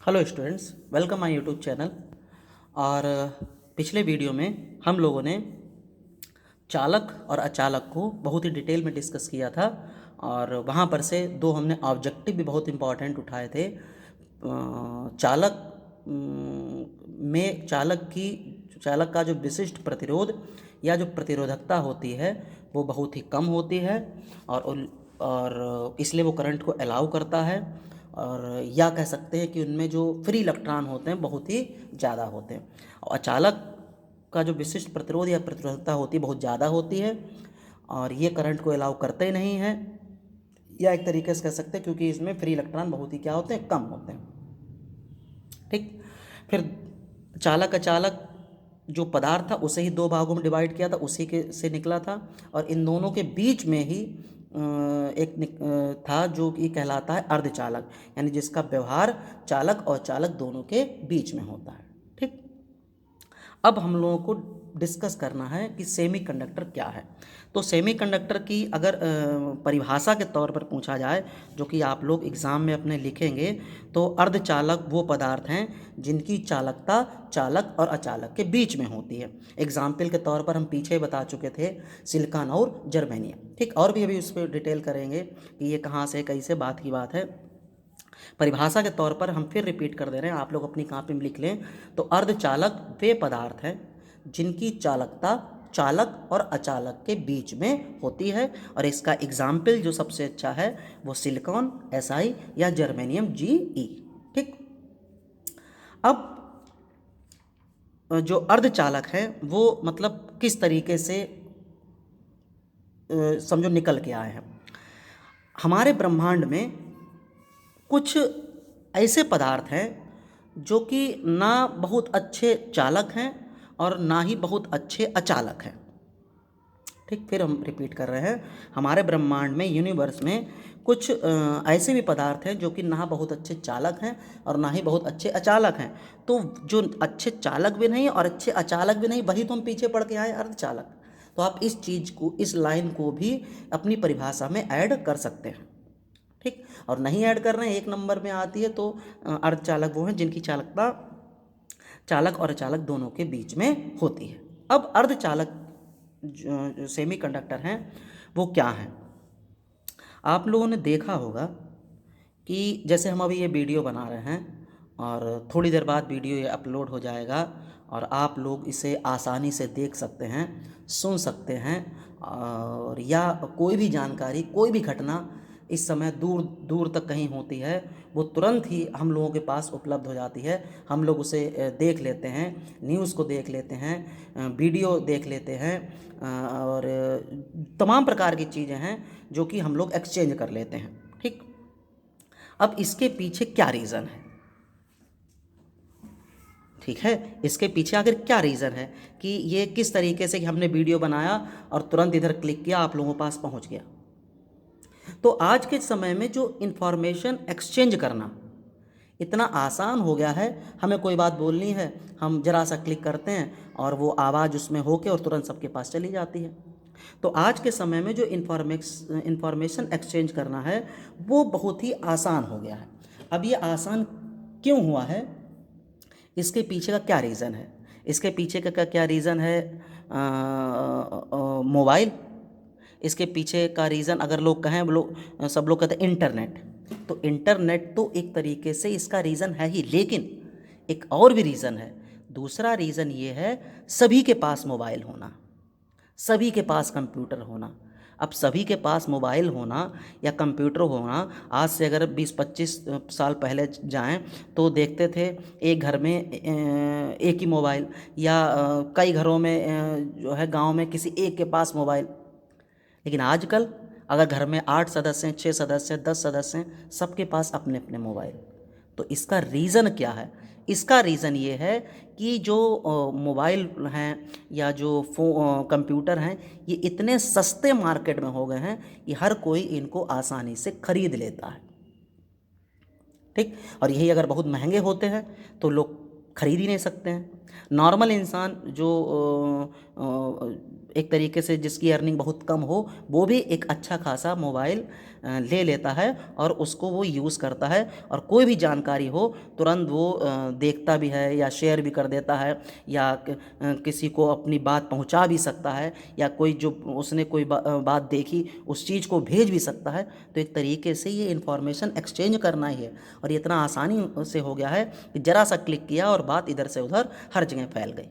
Hello students, welcome my YouTube channel. और पिछले video में हम लोगों ने चालक और अचालक को बहुत ही डिटेल में डिस्कस किया था और वहाँ पर से दो हमने ऑब्जेक्टिव भी बहुत इंपॉर्टेंट उठाए थे। चालक में चालक का जो विशिष्ट प्रतिरोध या जो प्रतिरोधकता होती है वो बहुत ही कम होती है और इसलिए वो करंट को अलाउ करता है। और या कह सकते हैं कि उनमें जो फ्री इलेक्ट्रॉन होते हैं बहुत ही ज़्यादा होते हैं। और अचालक का जो विशिष्ट प्रतिरोध या प्रतिरोधकता होती है बहुत ज़्यादा होती है और ये करंट को अलाउ करते ही नहीं है, या एक तरीके से कह सकते हैं क्योंकि इसमें फ्री इलेक्ट्रॉन बहुत ही क्या होते हैं, कम होते हैं। ठीक, फिर चालक अचालक जो पदार्थ था उसे ही दो भागों में डिवाइड किया था, उसी के से निकला था। और इन दोनों के बीच में ही था जो कि कहलाता है अर्धचालक, यानी जिसका व्यवहार चालक और चालक दोनों के बीच में होता है। ठीक, अब हम लोगों को डिस्कस करना है कि सेमीकंडक्टर क्या है। तो सेमीकंडक्टर की अगर परिभाषा के तौर पर पूछा जाए, जो कि आप लोग एग्ज़ाम में अपने लिखेंगे, तो अर्धचालक वो पदार्थ हैं जिनकी चालकता चालक और अचालक के बीच में होती है। एग्जाम्पल के तौर पर हम पीछे बता चुके थे, सिलिकॉन और जर्मेनियम। ठीक, और भी अभी उस पर डिटेल करेंगे कि ये कहाँ से कैसे बात की बात है। परिभाषा के तौर पर हम फिर रिपीट कर दे रहे हैं, आप लोग अपनी कॉपी में लिख लें। तो अर्धचालक वे पदार्थ हैं जिनकी चालकता चालक और अचालक के बीच में होती है, और इसका एग्जाम्पल जो सबसे अच्छा है वो सिलिकॉन Si या जर्मेनियम Ge। ठीक, अब जो अर्धचालक है वो मतलब किस तरीके से समझो निकल के आए हैं। हमारे ब्रह्मांड में कुछ ऐसे पदार्थ हैं जो कि ना बहुत अच्छे चालक हैं और ना ही बहुत अच्छे अचालक हैं। ठीक, फिर हम रिपीट कर रहे हैं, हमारे ब्रह्मांड में यूनिवर्स में कुछ ऐसे भी पदार्थ हैं जो कि ना बहुत अच्छे चालक हैं और ना ही बहुत अच्छे अचालक हैं। तो जो अच्छे चालक भी नहीं और अच्छे अचालक भी नहीं, वही तो हम पीछे पढ़ के आए, अर्धचालक। तो आप इस चीज़ को, इस लाइन को भी अपनी परिभाषा में ऐड कर सकते हैं। ठीक, और नहीं ऐड कर रहे हैं, एक नंबर में आती है, तो अर्धचालक वो हैं जिनकी चालकता चालक और अचालक दोनों के बीच में होती है। अब अर्धचालक जो सेमीकंडक्टर हैं वो क्या हैं। आप लोगों ने देखा होगा कि जैसे हम अभी ये वीडियो बना रहे हैं और थोड़ी देर बाद वीडियो ये अपलोड हो जाएगा और आप लोग इसे आसानी से देख सकते हैं, सुन सकते हैं, और या कोई भी जानकारी, कोई भी घटना इस समय दूर दूर तक कहीं होती है वो तुरंत ही हम लोगों के पास उपलब्ध हो जाती है। हम लोग उसे देख लेते हैं, न्यूज़ को देख लेते हैं, वीडियो देख लेते हैं, और तमाम प्रकार की चीज़ें हैं जो कि हम लोग एक्सचेंज कर लेते हैं। ठीक, अब इसके पीछे क्या रीज़न है। ठीक है, इसके पीछे आखिर क्या रीज़न है कि ये किस तरीके से कि हमने वीडियो बनाया और तुरंत इधर क्लिक किया, आप लोगों के पास पहुंच गया। तो आज के समय में जो इन्फॉर्मेशन एक्सचेंज करना इतना आसान हो गया है, हमें कोई बात बोलनी है, हम ज़रा सा क्लिक करते हैं और वो आवाज़ उसमें होके और तुरंत सबके पास चली जाती है। तो आज के समय में जो इन्फॉर्मेशन एक्सचेंज करना है वो बहुत ही आसान हो गया है। अब ये आसान क्यों हुआ है, इसके पीछे का क्या रीज़न है। इसके पीछे का क्या रीज़न है, मोबाइल। इसके पीछे का रीज़न अगर लोग कहें, लोग सब लोग कहते हैं इंटरनेट। तो इंटरनेट तो एक तरीके से इसका रीज़न है ही, लेकिन एक और भी रीज़न है। दूसरा रीज़न ये है सभी के पास मोबाइल होना, सभी के पास कंप्यूटर होना। अब सभी के पास मोबाइल होना या कंप्यूटर होना, आज से अगर 20-25 साल पहले जाएं तो देखते थे एक घर में एक ही मोबाइल, या कई घरों में जो है गांव में किसी एक के पास मोबाइल। लेकिन आजकल अगर घर में 8 सदस्य हैं, 6 सदस्य हैं, 10 सदस्य हैं, सबके पास अपने अपने मोबाइल। तो इसका रीज़न क्या है। इसका रीज़न ये है कि जो मोबाइल हैं या जो कंप्यूटर हैं, ये इतने सस्ते मार्केट में हो गए हैं कि हर कोई इनको आसानी से खरीद लेता है। ठीक, और यही अगर बहुत महंगे होते हैं तो लोग खरीद ही नहीं सकते हैं। नॉर्मल इंसान जो एक तरीके से जिसकी अर्निंग बहुत कम हो, वो भी एक अच्छा खासा मोबाइल ले लेता है और उसको वो यूज़ करता है, और कोई भी जानकारी हो तुरंत वो देखता भी है या शेयर भी कर देता है, या किसी को अपनी बात पहुंचा भी सकता है, या कोई जो उसने कोई बात देखी उस चीज़ को भेज भी सकता है। तो एक तरीके से ये इन्फॉर्मेशन एक्सचेंज करना ही है, और ये इतना आसानी से हो गया है कि ज़रा सा क्लिक किया और बात इधर से उधर हर जगह फैल गई।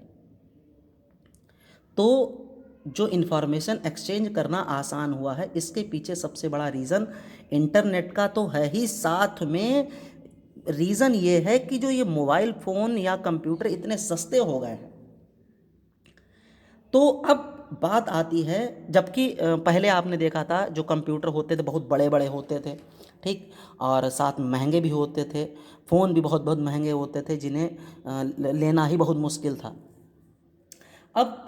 तो जो इन्फॉर्मेशन एक्सचेंज करना आसान हुआ है, इसके पीछे सबसे बड़ा रीज़न इंटरनेट का तो है ही, साथ में रीज़न ये है कि जो ये मोबाइल फ़ोन या कंप्यूटर इतने सस्ते हो गए हैं। तो अब बात आती है, जबकि पहले आपने देखा था जो कंप्यूटर होते थे बहुत बड़े बड़े होते थे, ठीक, और साथ में महंगे भी होते थे, फ़ोन भी बहुत बहुत महंगे होते थे जिन्हें लेना ही बहुत मुश्किल था। अब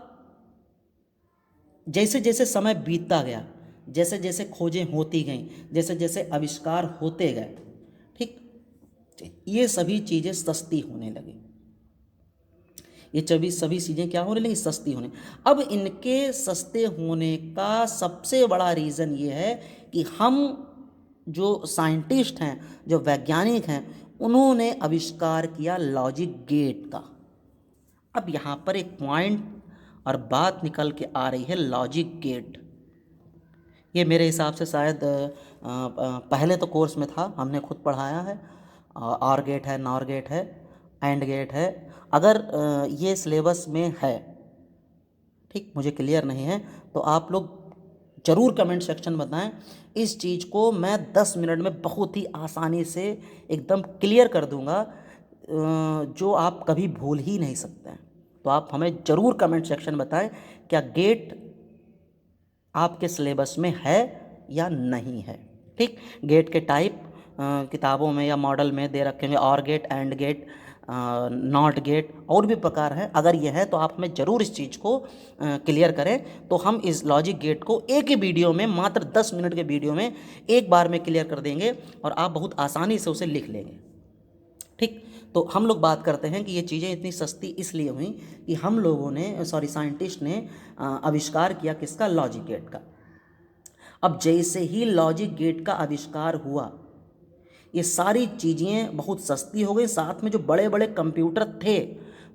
जैसे जैसे समय बीतता गया, जैसे जैसे खोजें होती गईं, जैसे जैसे आविष्कार होते गए, ठीक, ये सभी चीज़ें सस्ती होने लगी। ये सभी चीज़ें क्या होने लगी? सस्ती होने। अब इनके सस्ते होने का सबसे बड़ा रीज़न ये है कि हम जो साइंटिस्ट हैं, जो वैज्ञानिक हैं, उन्होंने आविष्कार किया लॉजिक गेट का। अब यहाँ पर एक पॉइंट और बात निकल के आ रही है, लॉजिक गेट। ये मेरे हिसाब से शायद पहले तो कोर्स में था, हमने खुद पढ़ाया है। और गेट है, नॉर गेट है, एंड गेट है। अगर ये सिलेबस में है, ठीक, मुझे क्लियर नहीं है, तो आप लोग ज़रूर कमेंट सेक्शन में बताएं। इस चीज़ को मैं 10 मिनट में बहुत ही आसानी से एकदम क्लियर कर दूंगा, जो आप कभी भूल ही नहीं सकते हैं। तो आप हमें ज़रूर कमेंट सेक्शन में बताएं, क्या गेट आपके सिलेबस में है या नहीं है। ठीक, गेट के टाइप किताबों में या मॉडल में दे रखे होंगे, or gate, and gate, not gate, और भी प्रकार हैं। अगर ये है तो आप हमें ज़रूर इस चीज़ को क्लियर करें, तो हम इस लॉजिक गेट को एक ही वीडियो में, मात्र 10 मिनट के वीडियो में एक बार में क्लियर कर देंगे, और आप बहुत आसानी से उसे लिख लेंगे। ठीक, तो हम लोग बात करते हैं कि ये चीज़ें इतनी सस्ती इसलिए हुई कि हम लोगों ने, साइंटिस्ट ने आविष्कार किया किसका? लॉजिक गेट का। अब जैसे ही लॉजिक गेट का आविष्कार हुआ, ये सारी चीज़ें बहुत सस्ती हो गई, साथ में जो बड़े बड़े कंप्यूटर थे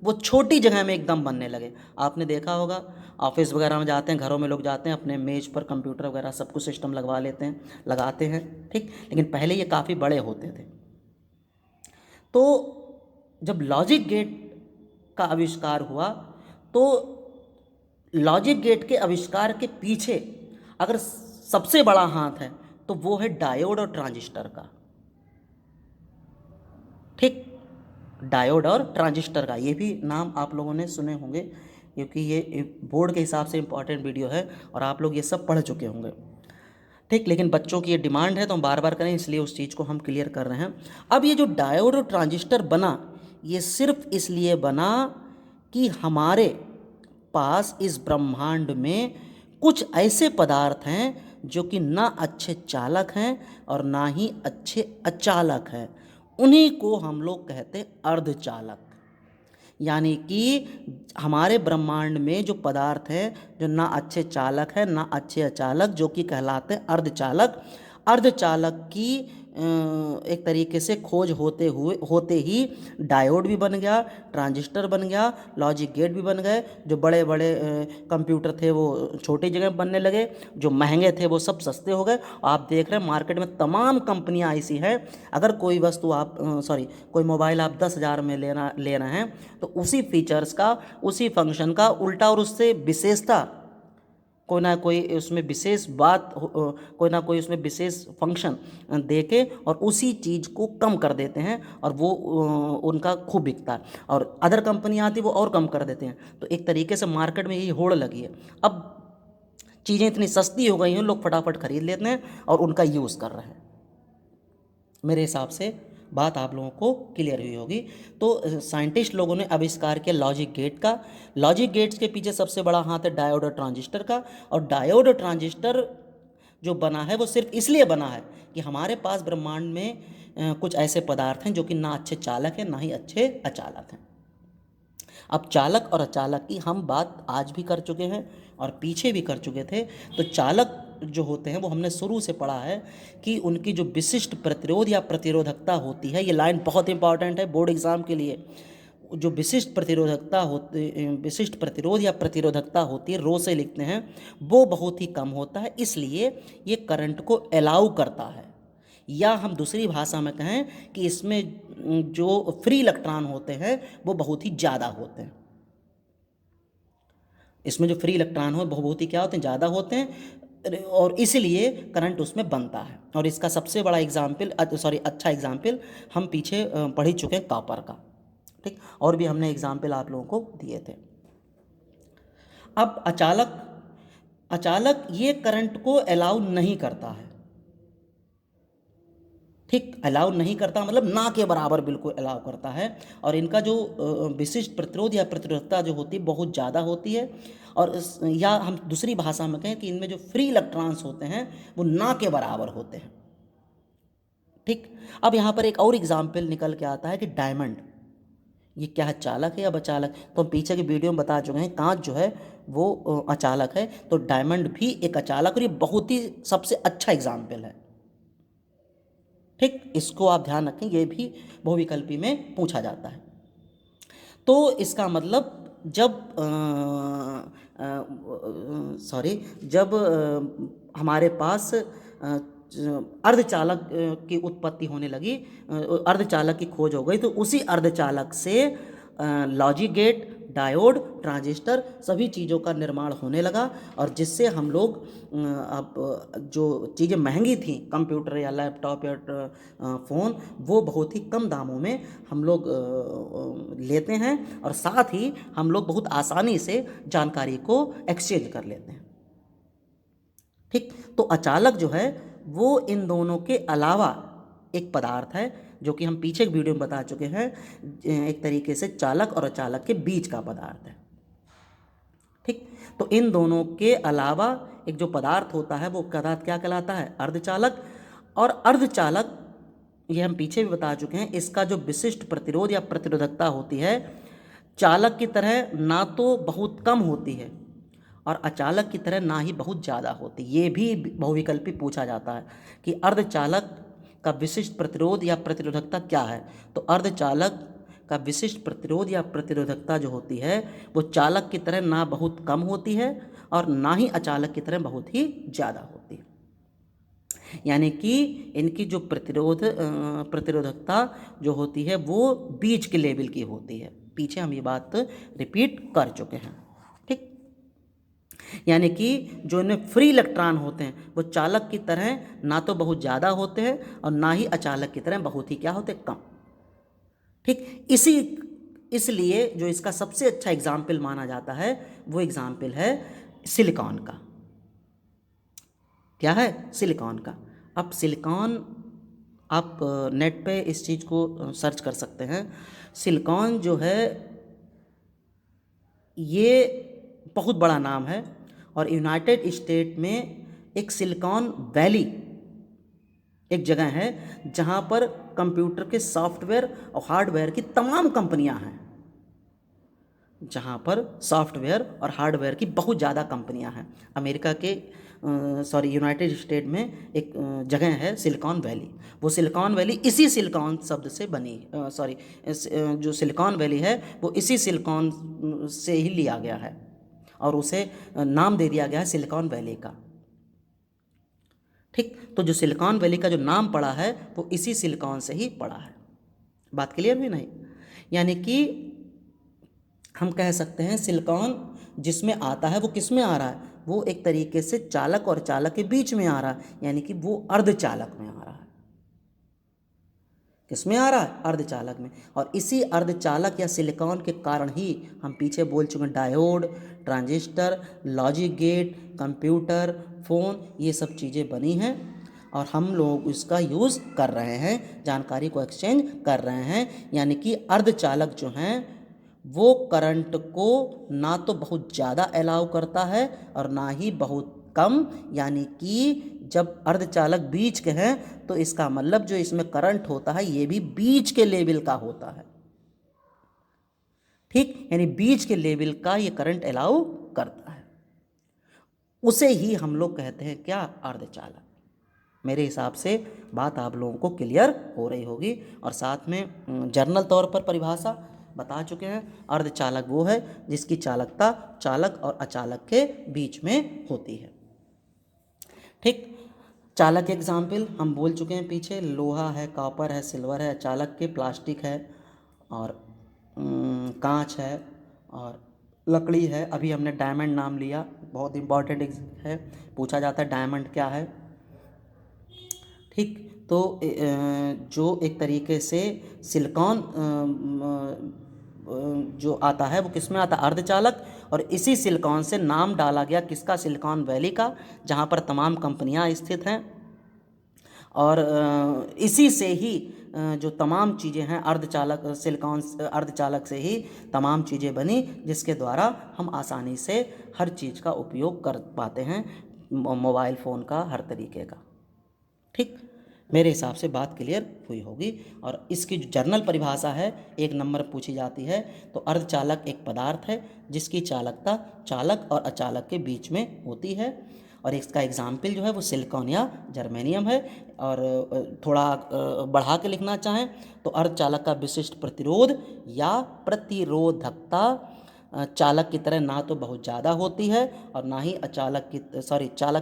वो छोटी जगह में एकदम बनने लगे। आपने देखा होगा, ऑफिस वगैरह में जाते हैं, घरों में लोग जाते हैं, अपने मेज पर कंप्यूटर वगैरह सब कुछ सिस्टम लगवा लेते हैं, लगाते हैं, ठीक, लेकिन पहले ये काफ़ी बड़े होते थे। तो जब लॉजिक गेट का आविष्कार हुआ, तो लॉजिक गेट के आविष्कार के पीछे अगर सबसे बड़ा हाथ है तो वो है डायोड और ट्रांजिस्टर का। ठीक, डायोड और ट्रांजिस्टर का, ये भी नाम आप लोगों ने सुने होंगे, क्योंकि ये बोर्ड के हिसाब से इम्पॉर्टेंट वीडियो है और आप लोग ये सब पढ़ चुके होंगे। ठीक, लेकिन बच्चों की ये डिमांड है तो हम बार बार करें, इसलिए उस चीज़ को हम क्लियर कर रहे हैं। अब ये जो डायोड और ट्रांजिस्टर बना, ये सिर्फ इसलिए बना कि हमारे पास इस ब्रह्मांड में कुछ ऐसे पदार्थ हैं जो कि ना अच्छे चालक हैं और ना ही अच्छे अचालक हैं। उन्हीं को हम लोग कहते हैं अर्धचालक। यानी कि हमारे ब्रह्मांड में जो पदार्थ हैं जो ना अच्छे चालक हैं ना अच्छे अचालक, जो कि कहलाते हैं अर्धचालक। अर्धचालक की एक तरीके से खोज होते ही डायोड भी बन गया, ट्रांजिस्टर बन गया, लॉजिक गेट भी बन गए। जो बड़े बड़े कंप्यूटर थे वो छोटी जगह बनने लगे, जो महंगे थे वो सब सस्ते हो गए। आप देख रहे हैं मार्केट में तमाम कंपनियां ऐसी हैं, अगर कोई वस्तु आप कोई मोबाइल आप 10,000 में ले रहे हैं, तो उसी फीचर्स का, उसी फंक्शन का उल्टा और उससे विशेषता, कोई ना कोई उसमें विशेष बात, कोई ना कोई उसमें विशेष फंक्शन दे के और उसी चीज़ को कम कर देते हैं, और वो उनका खूब बिकता है। और अदर कंपनी आती है वो और कम कर देते हैं। तो एक तरीके से मार्केट में यही होड़ लगी है। अब चीज़ें इतनी सस्ती हो गई हैं, लोग फटाफट खरीद लेते हैं और उनका यूज़ कर रहे हैं। मेरे हिसाब से बात आप लोगों को क्लियर हुई होगी। तो साइंटिस्ट लोगों ने आविष्कार किया लॉजिक गेट का। लॉजिक गेट्स के पीछे सबसे बड़ा हाथ है डायोड और ट्रांजिस्टर का। और डायोड और ट्रांजिस्टर जो बना है वो सिर्फ इसलिए बना है कि हमारे पास ब्रह्मांड में कुछ ऐसे पदार्थ हैं जो कि ना अच्छे चालक हैं ना ही अच्छे अचालक हैं। अब चालक और अचालक की हम बात आज भी कर चुके हैं और पीछे भी कर चुके थे। तो चालक जो होते हैं वो हमने शुरू से पढ़ा है कि उनकी जो विशिष्ट प्रतिरोध या प्रतिरोधकता होती है, ये लाइन बहुत इंपॉर्टेंट है बोर्ड एग्ज़ाम के लिए। जो विशिष्ट प्रतिरोध या प्रतिरोधकता होती है, रो से लिखते हैं, वो बहुत ही कम होता है, इसलिए ये करंट को अलाउ करता है। या हम दूसरी भाषा में कहें कि इसमें जो फ्री इलेक्ट्रॉन होते हैं वो बहुत ही ज़्यादा होते हैं। इसमें जो फ्री इलेक्ट्रॉन हो वो बहुत ही क्या होते हैं, ज़्यादा होते हैं, और इसलिए करंट उसमें बनता है। और इसका सबसे बड़ा एग्जाम्पल अच्छा एग्जाम्पल हम पीछे पढ़ ही चुके हैं, कॉपर का। ठीक, और भी हमने एग्जाम्पल आप लोगों को दिए थे। अब अचालक ये करंट को अलाउ नहीं करता है। ठीक, अलाउ नहीं करता मतलब ना के बराबर बिल्कुल अलाउ करता है। और इनका जो विशिष्ट प्रतिरोध या प्रतिरोधकता जो होती है बहुत ज़्यादा होती है। और या हम दूसरी भाषा में कहें कि इनमें जो फ्री इलेक्ट्रॉन्स होते हैं वो ना के बराबर होते हैं। ठीक, अब यहाँ पर एक और एग्जाम्पल निकल के आता है कि डायमंड, ये क्या है, चालक है या अचालक? तो हम पीछे की वीडियो में बता चुके हैं, कांच जो है वो अचालक है, तो डायमंड भी एक अचालक, और ये बहुत ही सबसे अच्छा एग्जाम्पल है। ठीक, इसको आप ध्यान रखें, ये भी बहुविकल्पी में पूछा जाता है। तो इसका मतलब जब हमारे पास अर्धचालक की उत्पत्ति होने लगी, अर्धचालक की खोज हो गई, तो उसी अर्धचालक से लॉजिक गेट, डायोड, ट्रांजिस्टर सभी चीज़ों का निर्माण होने लगा। और जिससे हम लोग अब जो चीज़ें महंगी थी, कंप्यूटर या लैपटॉप या फ़ोन, वो बहुत ही कम दामों में हम लोग लेते हैं, और साथ ही हम लोग बहुत आसानी से जानकारी को एक्सचेंज कर लेते हैं। ठीक, तो अचालक जो है वो इन दोनों के अलावा एक पदार्थ है जो कि हम पीछे एक वीडियो में बता चुके हैं, एक तरीके से चालक और अचालक के बीच का पदार्थ है। ठीक, तो इन दोनों के अलावा एक जो पदार्थ होता है वो पदार्थ क्या कहलाता है, अर्धचालक। और अर्धचालक, ये हम पीछे भी बता चुके हैं, इसका जो विशिष्ट प्रतिरोध या प्रतिरोधकता होती है चालक की तरह ना तो बहुत कम होती है और अचालक की तरह ना ही बहुत ज़्यादा होती। ये भी बहुविकल्पी पूछा जाता है कि अर्धचालक का विशिष्ट प्रतिरोध या प्रतिरोधकता क्या है। तो अर्धचालक का विशिष्ट प्रतिरोध या प्रतिरोधकता जो होती है वो चालक की तरह ना बहुत कम होती है और ना ही अचालक की तरह बहुत ही ज़्यादा होती है। यानी कि इनकी जो प्रतिरोधकता जो होती है वो बीच के लेवल की होती है। पीछे हम ये बात रिपीट कर चुके हैं। ठीक, यानी कि जो इनमें फ्री इलेक्ट्रॉन होते हैं वो चालक की तरह ना तो बहुत ज़्यादा होते हैं और ना ही अचालक की तरह बहुत ही क्या होते, कम। ठीक, इसलिए जो इसका सबसे अच्छा एग्जाम्पल माना जाता है वो एग्जाम्पल है सिलिकॉन का। क्या है, सिलिकॉन का। अब सिलिकॉन, आप नेट पे इस चीज़ को सर्च कर सकते हैं। सिलिकॉन जो है ये बहुत बड़ा नाम है और यूनाइटेड स्टेट में एक सिलिकॉन वैली एक जगह है जहाँ पर कंप्यूटर के सॉफ्टवेयर और हार्डवेयर की तमाम कंपनियाँ हैं, जहाँ पर सॉफ्टवेयर और हार्डवेयर की बहुत ज़्यादा कंपनियाँ हैं। अमेरिका के यूनाइटेड स्टेट में एक जगह है सिलिकॉन वैली। वो सिलिकॉन वैली इसी सिलिकॉन शब्द से बनी, जो सिलिकॉन वैली है वो इसी सिलिकॉन से ही लिया गया है और उसे नाम दे दिया गया है सिलिकॉन वैली का। ठीक, तो जो सिलिकॉन वैली का जो नाम पड़ा है वो इसी सिलिकॉन से ही पड़ा है। बात क्लियर हुई नहीं? यानी कि हम कह सकते हैं सिलिकॉन जिसमें आता है वो किस में आ रहा है, वो एक तरीके से चालक और चालक के बीच में आ रहा है, यानी कि वो अर्धचालक में आ रहा है। किस में आ रहा है, अर्धचालक में। और इसी अर्धचालक या सिलिकॉन के कारण ही हम पीछे बोल चुके हैं diode, transistor, logic gate, computer, phone, ये सब चीज़ें बनी हैं और हम लोग इसका यूज़ कर रहे हैं, जानकारी को एक्सचेंज कर रहे हैं। यानी कि अर्धचालक जो हैं वो करंट को ना तो बहुत ज़्यादा अलाउ करता है और ना ही बहुत कम। यानी कि जब अर्धचालक बीच के हैं तो इसका मतलब जो इसमें करंट होता है ये भी बीच के लेवल का होता है। ठीक, यानी बीच के लेवल का ये करंट अलाउ करता है, उसे ही हम लोग कहते हैं क्या, अर्धचालक। मेरे हिसाब से बात आप लोगों को क्लियर हो रही होगी। और साथ में जर्नल तौर पर परिभाषा बता चुके हैं। अर्धचालक वो है जिसकी चालकता चालक और अचालक के बीच में होती है। ठीक, चालक एग्जाम्पल हम बोल चुके हैं पीछे, लोहा है, कॉपर है, सिल्वर है। चालक के प्लास्टिक है और कांच है और लकड़ी है। अभी हमने डायमंड नाम लिया, बहुत इंपॉर्टेंट है, पूछा जाता है डायमंड क्या है। ठीक, तो जो एक तरीके से सिलिकॉन जो आता है वो किस में आता है, अर्धचालक। और इसी सिलिकॉन से नाम डाला गया किसका, सिलिकॉन वैली का, जहाँ पर तमाम कंपनियाँ स्थित हैं। और इसी से ही जो तमाम चीज़ें हैं, अर्धचालक सिलिकॉन अर्धचालक से ही तमाम चीज़ें बनी, जिसके द्वारा हम आसानी से हर चीज़ का उपयोग कर पाते हैं, मोबाइल फ़ोन का, हर तरीके का। ठीक, मेरे हिसाब से बात क्लियर हुई होगी। और इसकी जो जर्नल परिभाषा है 1 नंबर पूछी जाती है, तो अर्धचालक एक पदार्थ है जिसकी चालकता चालक और अचालक के बीच में होती है। और इसका एग्जाम्पल जो है वो सिलिकॉन या जर्मेनियम है। और थोड़ा बढ़ा के लिखना चाहें तो अर्धचालक का विशिष्ट प्रतिरोध या प्रतिरोधकता चालक की तरह ना तो बहुत ज़्यादा होती है और ना ही चालक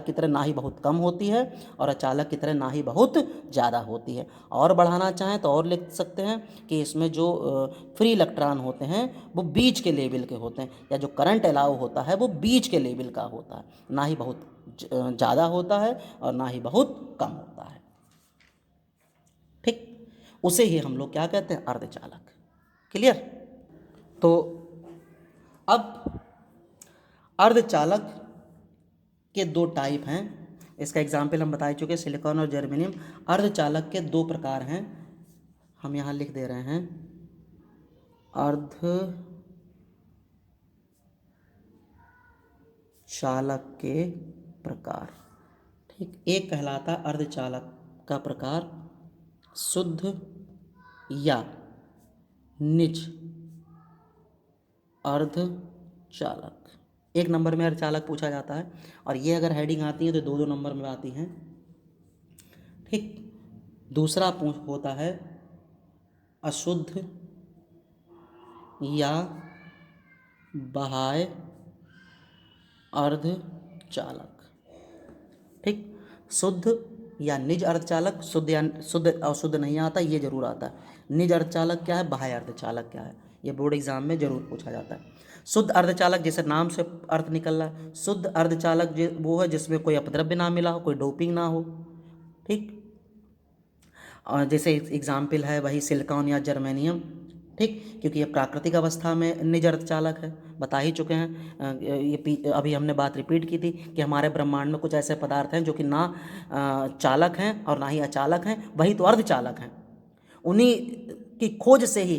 की तरह ना ही बहुत कम होती है, और अचालक की तरह ना ही बहुत ज़्यादा होती है। और बढ़ाना चाहें तो और लिख सकते हैं कि इसमें जो फ्री इलेक्ट्रॉन होते हैं वो बीच के लेवल के होते हैं, या जो करंट अलाउ होता है वो बीच के लेवल का होता है, ना ही बहुत ज़्यादा होता है और ना ही बहुत कम होता है। ठीक, उसे ही हम लोग क्या कहते हैं, अर्धचालक। क्लियर। तो अब अर्धचालक के 2 टाइप हैं, इसका एग्जाम्पल हम बता चुके, सिलिकॉन और जर्मेनियम। अर्धचालक के 2 प्रकार हैं, हम यहाँ लिख दे रहे हैं, अर्धचालक के प्रकार। ठीक, एक कहलाता अर्धचालक का प्रकार शुद्ध या निज अर्धचालक। 1 नंबर में अर्धचालक पूछा जाता है, और ये अगर हेडिंग आती है तो 2-2 नंबर में आती हैं। ठीक, दूसरा होता है अशुद्ध या बाह्य अर्धचालक। ठीक, शुद्ध या निज अर्धचालक, शुद्ध अशुद्ध नहीं आता, ये जरूर आता है। निज अर्धचालक क्या है, बाह्य अर्धचालक क्या है, ये बोर्ड एग्जाम में जरूर पूछा जाता है। शुद्ध अर्धचालक, जैसे नाम से अर्थ निकल रहा है, शुद्ध अर्धचालक वो है जिसमें कोई अपद्रव्य ना मिला हो, कोई डोपिंग ना हो। ठीक, और जैसे एग्जाम्पल है वही सिलिकॉन या जर्मेनियम। ठीक, क्योंकि ये प्राकृतिक अवस्था में निज अर्धचालक है, बता ही चुके हैं। ये अभी हमने बात रिपीट की थी कि हमारे ब्रह्मांड में कुछ ऐसे पदार्थ हैं जो कि ना चालक हैं और ना ही अचालक हैं, वही तो अर्धचालक हैं। उन्हीं की खोज से ही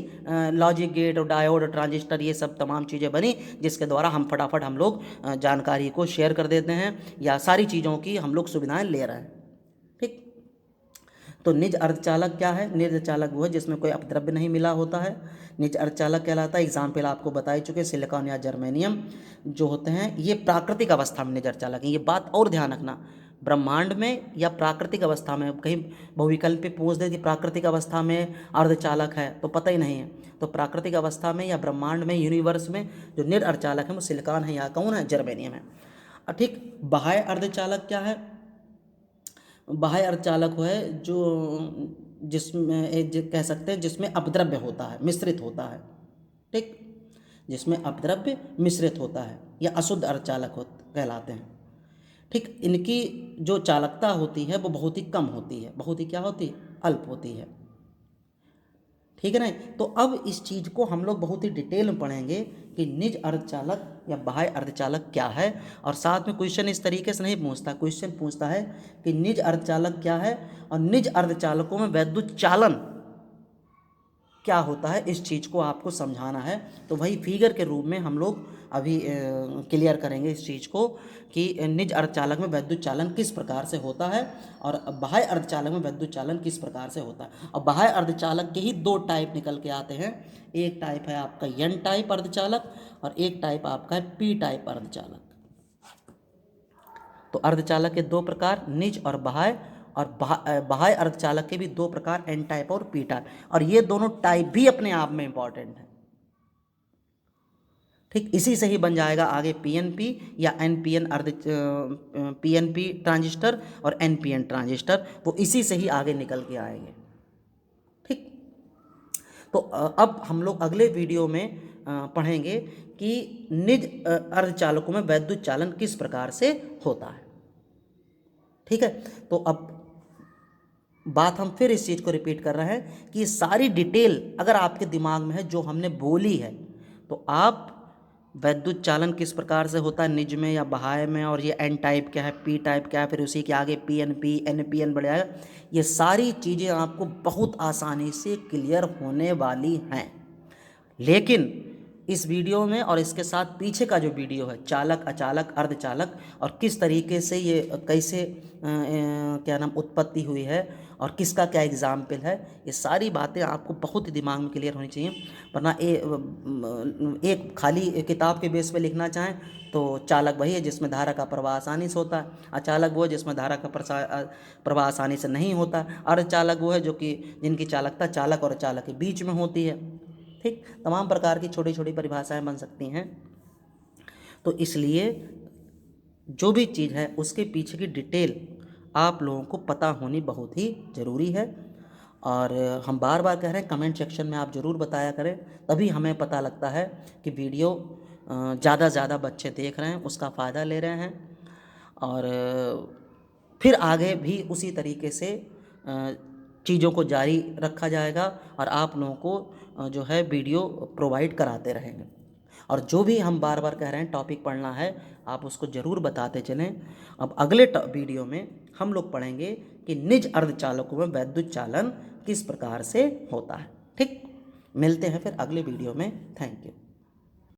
लॉजिक गेट और डायोड और ट्रांजिस्टर, ये सब तमाम चीज़ें बनी, जिसके द्वारा हम फटाफट हम लोग जानकारी को शेयर कर देते हैं, या सारी चीज़ों की हम लोग सुविधाएं ले रहे हैं। ठीक, तो निज अर्धचालक क्या है, निज अर्धचालक वो है जिसमें कोई अपद्रव्य नहीं मिला होता है, निज अर्धचालक कहलाता है। एग्जाम्पल आपको बता ही चुके, सिलिकॉन या जर्मेनियम जो होते हैं ये प्राकृतिक अवस्था में निज अर्धचालक हैं। ये बात और ध्यान रखना, ब्रह्मांड में या प्राकृतिक अवस्था में, कहीं बहुविकल्प पे पूछ दे कि प्राकृतिक अवस्था में अर्धचालक है तो पता ही नहीं है, तो प्राकृतिक अवस्था में या ब्रह्मांड में, यूनिवर्स में जो निर अर्धचालक है वो सिलिकॉन है या कौन है, जर्मेनियम है। ठीक, बाह्य अर्धचालक क्या है, बाह्य अर्धचालक है जो जिसमें कह सकते हैं जिसमें अपद्रव्य होता है, मिश्रित होता है। ठीक, जिसमें अपद्रव्य मिश्रित होता है, या अशुद्ध अर्धचालक कहलाते हैं। ठीक, इनकी जो चालकता होती है वो बहुत ही कम होती है, बहुत ही क्या होती है, अल्प होती है। ठीक है ना। तो अब इस चीज़ को हम लोग बहुत ही डिटेल में पढ़ेंगे कि निज अर्धचालक या बाह्य अर्धचालक क्या है। और साथ में क्वेश्चन इस तरीके से नहीं पूछता, क्वेश्चन पूछता है कि निज अर्धचालक क्या है और निज अर्धचालकों में वैद्युत चालन क्या होता है, इस चीज़ को आपको समझाना है। तो वही फिगर के रूप में हम लोग अभी क्लियर करेंगे इस चीज़ को कि निज अर्धचालक में वैद्युत चालन किस प्रकार से होता है और बाह्य अर्धचालक में वैद्युत चालन किस प्रकार से होता है। और बाह्य अर्धचालक के ही दो टाइप निकल के आते हैं, एक टाइप है आपका एन टाइप अर्धचालक और एक टाइप आपका है पी टाइप अर्धचालक। तो अर्धचालक के दो प्रकार, निज और बाह्य, और बाह्य अर्धचालक के भी दो प्रकार, एन टाइप और पी टाइप, और ये दोनों टाइप भी अपने आप में इंपॉर्टेंट है। ठीक, इसी से ही बन जाएगा आगे पीएनपी या एनपीएन पीएनपी ट्रांजिस्टर और एनपीएन ट्रांजिस्टर, वो इसी से ही आगे निकल के आएंगे। ठीक, तो अब हम लोग अगले वीडियो में पढ़ेंगे कि निज अर्धचालकों में वैद्युत चालन किस प्रकार से होता है। ठीक है, तो अब बात हम फिर इस चीज़ को रिपीट कर रहे हैं कि ये सारी डिटेल अगर आपके दिमाग में है जो हमने बोली है, तो आप वैद्युत चालन किस प्रकार से होता है निज में या बाह्य में, और ये एन टाइप क्या है, पी टाइप क्या है, फिर उसी के आगे पीएनपी एनपीएन बढ़ जाएगा, ये सारी चीज़ें आपको बहुत आसानी से क्लियर होने वाली हैं। लेकिन इस वीडियो में और इसके साथ पीछे का जो वीडियो है, चालक अचालक अर्धचालक और किस तरीके से ये कैसे क्या नाम उत्पत्ति हुई है और किसका क्या एग्जाम्पल है, ये सारी बातें आपको बहुत ही दिमाग में क्लियर होनी चाहिए। वरना एक खाली किताब के बेस पे लिखना चाहें तो चालक वही है जिसमें धारा का प्रवाह आसानी से होता है, अचालक वो है जिसमें धारा का प्रवाह आसानी से नहीं होता, अर्धचालक वो है जो कि जिनकी चालकता चालक और अचालक के बीच में होती है। ठीक, तमाम प्रकार की छोटी छोटी परिभाषाएं बन सकती हैं। तो इसलिए जो भी चीज़ है उसके पीछे की डिटेल आप लोगों को पता होनी बहुत ही ज़रूरी है। और हम बार बार कह रहे हैं कमेंट सेक्शन में आप ज़रूर बताया करें, तभी हमें पता लगता है कि वीडियो ज़्यादा से ज़्यादा बच्चे देख रहे हैं, उसका फ़ायदा ले रहे हैं, और फिर आगे भी उसी तरीके से चीज़ों को जारी रखा जाएगा और आप लोगों को जो है वीडियो प्रोवाइड कराते रहेंगे। और जो भी हम बार बार कह रहे हैं टॉपिक पढ़ना है, आप उसको ज़रूर बताते चलें। अब अगले वीडियो में हम लोग पढ़ेंगे कि निज अर्धचालकों में वैद्युत चालन किस प्रकार से होता है। ठीक, मिलते हैं फिर अगले वीडियो में। Thank you.